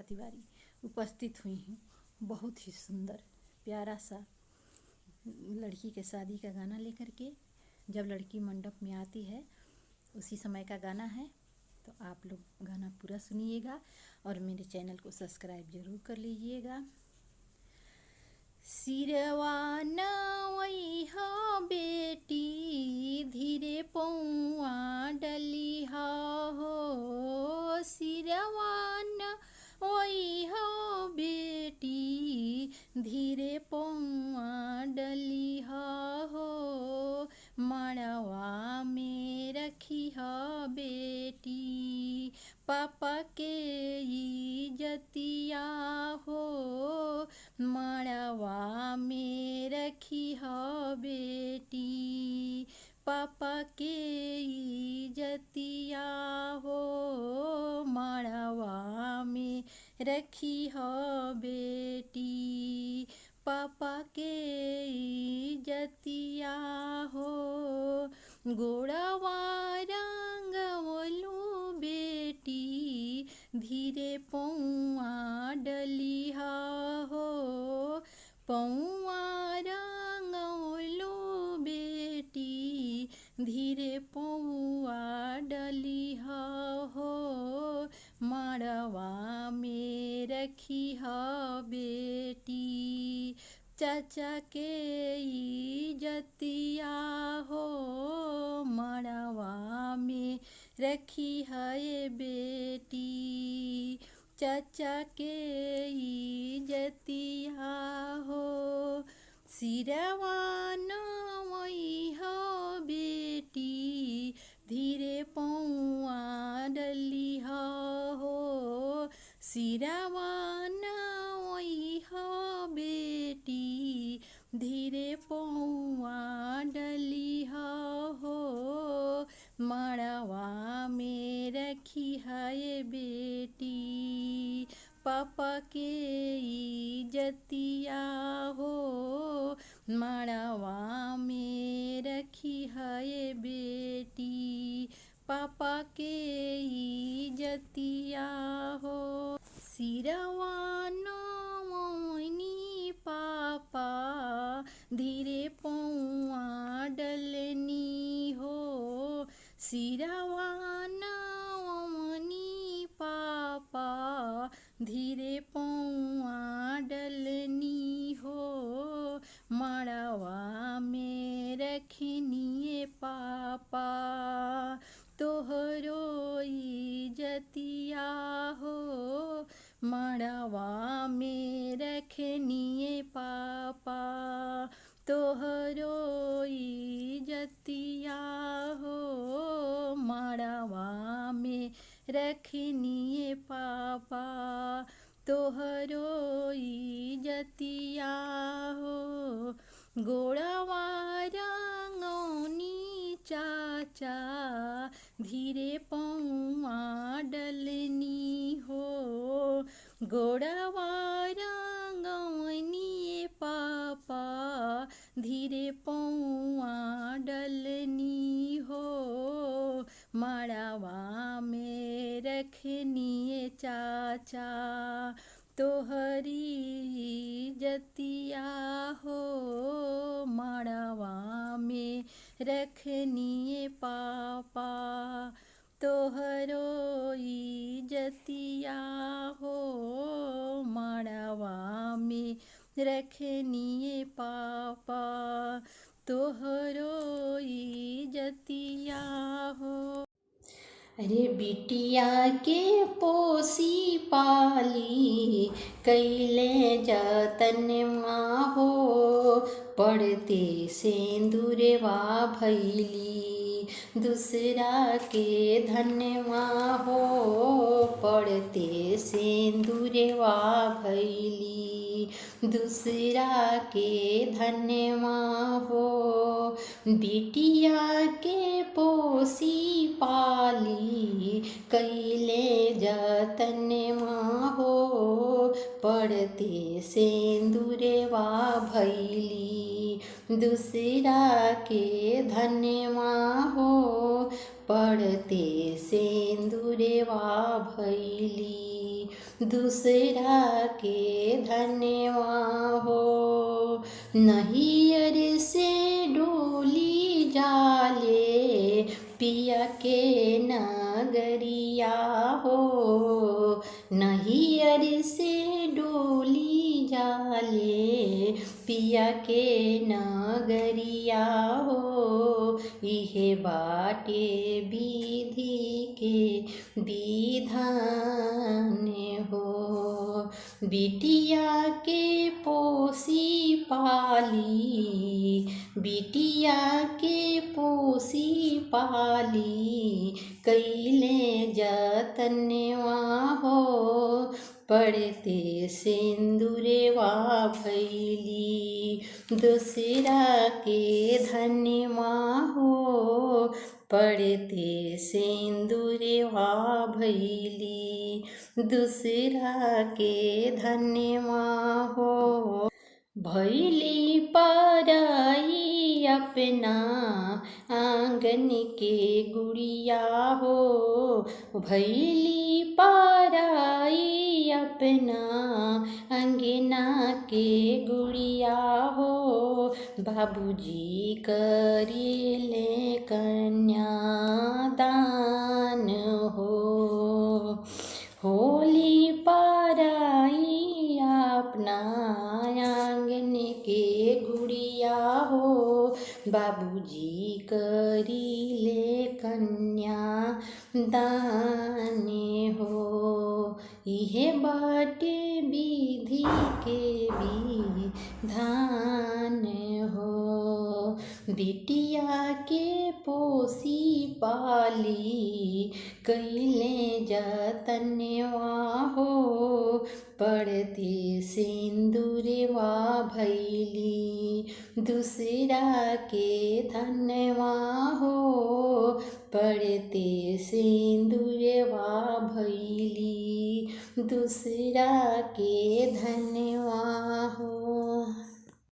तिवारी उपस्थित हुई हूँ। बहुत ही सुंदर प्यारा सा लड़की के शादी का गाना लेकर के। जब लड़की मंडप में आती है उसी समय का गाना है, तो आप लोग गाना पूरा सुनिएगा और मेरे चैनल को सब्सक्राइब ज़रूर कर लीजिएगा। सिरवा नवई हो बेटी धीरे पौआ डली हो, सिरवा नवई हो बेटी धीरे पौआ डली हो, मड़वा में रखी हो बेटी पापा के इज्जतिया हो, मड़वा में रखी हो बेटी पापा के इज्जतिया हो, मड़वा में रखी हो बेटी पापा के इज्जतिया हो, गोड़वा रंगवलू बेटी धीरे पौआ डली हो, पौआ रंगवलू बेटी धीरे पौआ डली हो, मड़वा में रखी हो बेटी चाचा के इज्जतिया हो, मड़वा में रखी है बेटी चाचा के इज्जतिया हो, सिरवा नवई हो बेटी धीरे पौआ डली हो, सिरवा नवई हो बेटी धीरे पौआ डली हो, मड़वा में रखी है बेटी पापा के इज्जतिया हो, मड़वा में रखी है बेटी पापा के इज्जतिया हो, सिरवा नवनी पापा धीरे पौआ डलनी हो, सिरवा नवनी पापा धीरे पौआ डलनी हो, मड़वा में रखनी पापा तोहरो इज्जतिया हो, मड़वा में रखनी पापा तोहरो इज्जतिया हो, मड़वा में रखनी पापा तोहरो इज्जतिया हो, गोड़वा रंगौनी चाचा धीरे पौआ डलनी हो, गोड़वा रंगौनी पापा धीरे पौआ डलनी हो, मड़वा में रखनी चाचा तोहरी इज्जतिया हो, मड़वा में रखनी पापा तोहरो इज्जतिया हो, मड़वा में रखनी पापा तोहरो इज्जतिया हो। अरे बिटिया के पोसी पाली कैले जतन हो, पड़ते सिंदूरवा भैली दूसरा के धनवा हो, पड़ते सिंदूरवा भैली दूसरा के धनवा हो, बिटिया के पोसी पाली कैले जतनवा हो, पड़ते सिंदूरवा भैली दूसरा के धनवा हो, पड़ते सिंदूरवा भैली दूसरा के धनवा हो। नैहर से डोली जाले पिया के नगरिया हो। नैहर से डोली जाले पिया के नगरिया हो। इहे बाटे विधि के विधान हो। बिटिया के पोसी पाली, बिटिया के पोसी पाली, कैले जतनवा हो। पड़ते सिंदूरवा भैली दूसरा के धनवा हो। पड़ते सिंदूरवा भैली दूसरा के धनवा हो। भैली पराई अपना आंगन के गुड़िया हो। भैली पराई अपना अंगना के गुड़िया हो। बाबूजी करेले कन्यादान हो। होली पराई अपना आंगन के गुड़िया हो। बाबूजी करीले कन्या दान हो। इहे बाटे विधि के विधान हो। बिटिया के पोसी पाली कैले जतनवा हो। पड़ते सिंदूरवा भैली दूसरा के धनवा हो। पड़ते सिंदूरवा भैली दूसरा के धनवा हो।